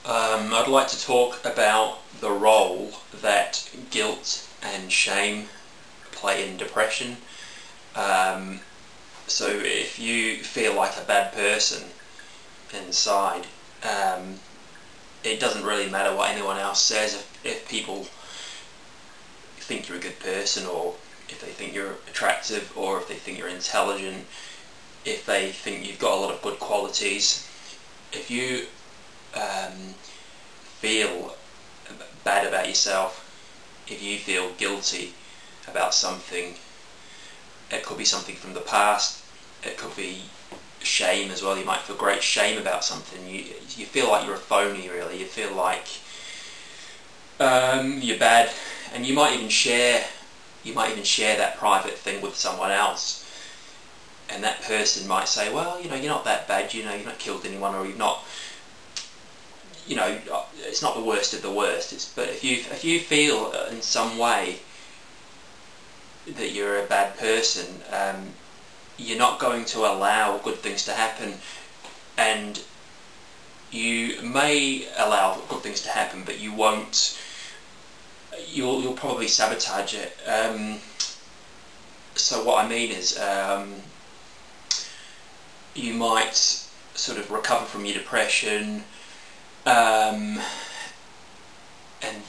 I'd like to talk about the role that guilt and shame play in depression. So if you feel like a bad person inside, it doesn't really matter what anyone else says. If people think you're a good person, or if they think you're attractive, or if they think you're intelligent, if they think you've got a lot of good qualities, if you feel bad about yourself, if you feel guilty about something, it could be something from the past, it could be shame as well. You might feel great shame about something. You feel like you're a phony, really. You feel like you're bad, and you might even share that private thing with someone else, and that person might say, well, you're not that bad, you've not killed anyone, or you've not, it's not the worst of the worst. But if you feel in some way that you're a bad person, you're not going to allow good things to happen, and you may allow good things to happen, but you won't. You'll probably sabotage it. So what I mean is, you might sort of recover from your depression, and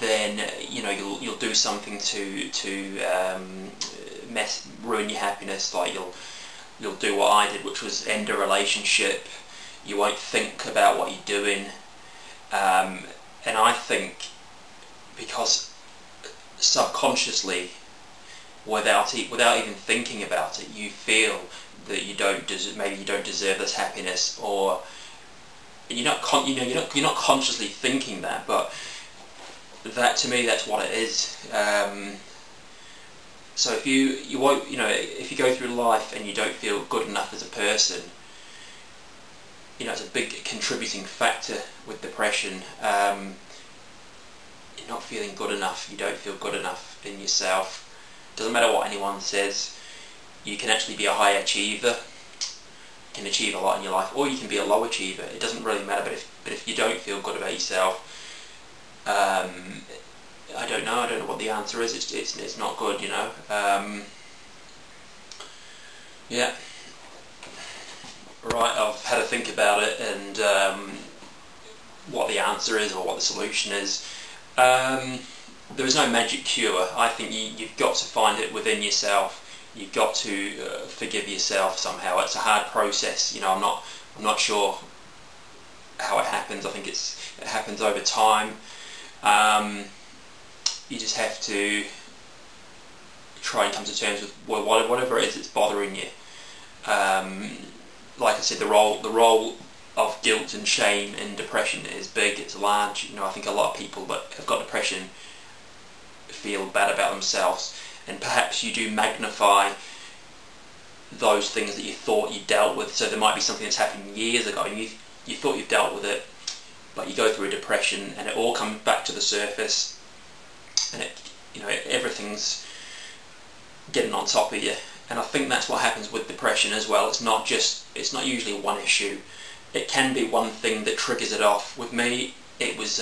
then you'll do something to ruin your happiness. Like you'll do what I did, which was end a relationship. You won't think about what you're doing, and I think because subconsciously, without even thinking about it, you feel that maybe you don't deserve this happiness, or you're not consciously thinking that, but that, to me, that's what it is. So if you won't, if you go through life and you don't feel good enough as a person, it's a big contributing factor with depression. You're not feeling good enough. You don't feel good enough in yourself. Doesn't matter what anyone says. You can actually be a high achiever. You can achieve a lot in your life, or you can be a low achiever. It doesn't really matter. But if you don't feel good about yourself, I don't know what the answer is. It's not good, yeah. Right, I've had to think about it, and what the answer is, or what the solution is. There is no magic cure. I think you've got to find it within yourself. You've got to forgive yourself somehow. It's a hard process. I'm not sure how it happens. I think it happens over time. You just have to try and come to terms with whatever it is that's bothering you. Like I said, the role of guilt and shame in depression is big. It's large. I think a lot of people that have got depression feel bad about themselves, and perhaps you do magnify those things that you thought you dealt with. So there might be something that's happened years ago, and you thought you've dealt with it, but you go through a depression, and it all comes back to the surface, and everything's getting on top of you. And I think that's what happens with depression as well. It's not usually one issue. It can be one thing that triggers it off. With me, it was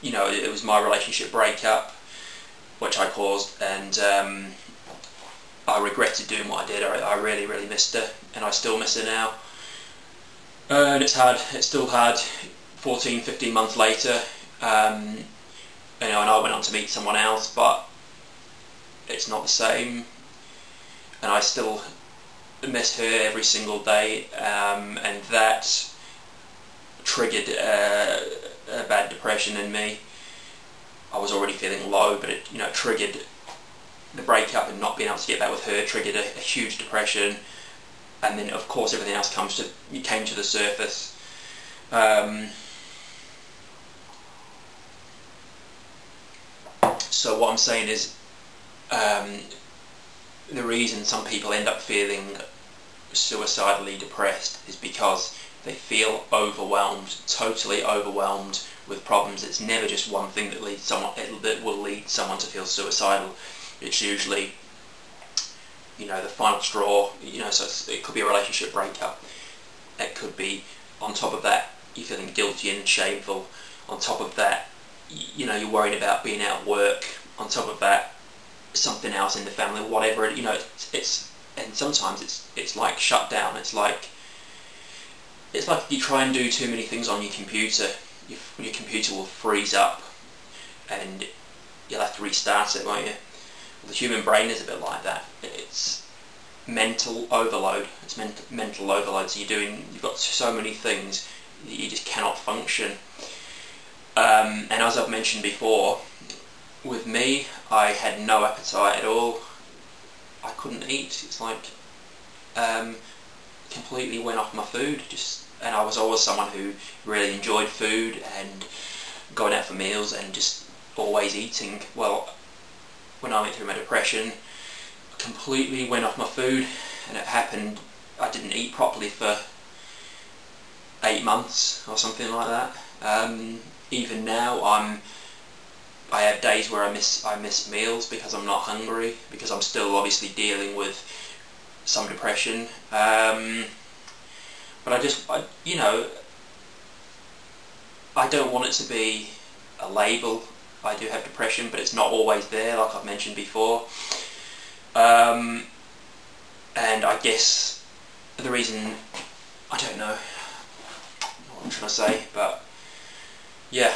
it was my relationship breakup, which I caused, and I regretted doing what I did. I really, really missed her, and I still miss her now. And it's hard. It's still hard 14, 15 months later. And I went on to meet someone else, but it's not the same. And I still miss her every single day, and that triggered a bad depression in me. I was already feeling low, but it triggered the breakup, and not being able to get back with her triggered a huge depression. And then, of course, everything else came to the surface. So what I'm saying is, the reason some people end up feeling suicidally depressed is because they feel overwhelmed, totally overwhelmed with problems. It's never just one thing that will lead someone to feel suicidal. It's usually, the final straw. So it could be a relationship breakup. It could be, on top of that, you're feeling guilty and shameful. On top of that, you know, you're worried about being out of work. On top of that, something else in the family, whatever. You know, it's and sometimes it's like shut down. It's like you try and do too many things on your computer. Your computer will freeze up, and you'll have to restart it, won't you? Well, the human brain is a bit like that. It's mental overload. It's mental overload. So you've got so many things that you just cannot function. And as I've mentioned before, with me, I had no appetite at all. I couldn't eat. It's like completely went off my food. And I was always someone who really enjoyed food and going out for meals and just always eating. Well, when I went through my depression, I completely went off my food, and it happened. I didn't eat properly for 8 months or something like that. Even now, I have days where I miss meals because I'm not hungry, because I'm still obviously dealing with some depression. But you know, I don't want it to be a label. I do have depression, but it's not always there, like I've mentioned before. And I guess the reason, I don't know what I'm trying to say, but yeah.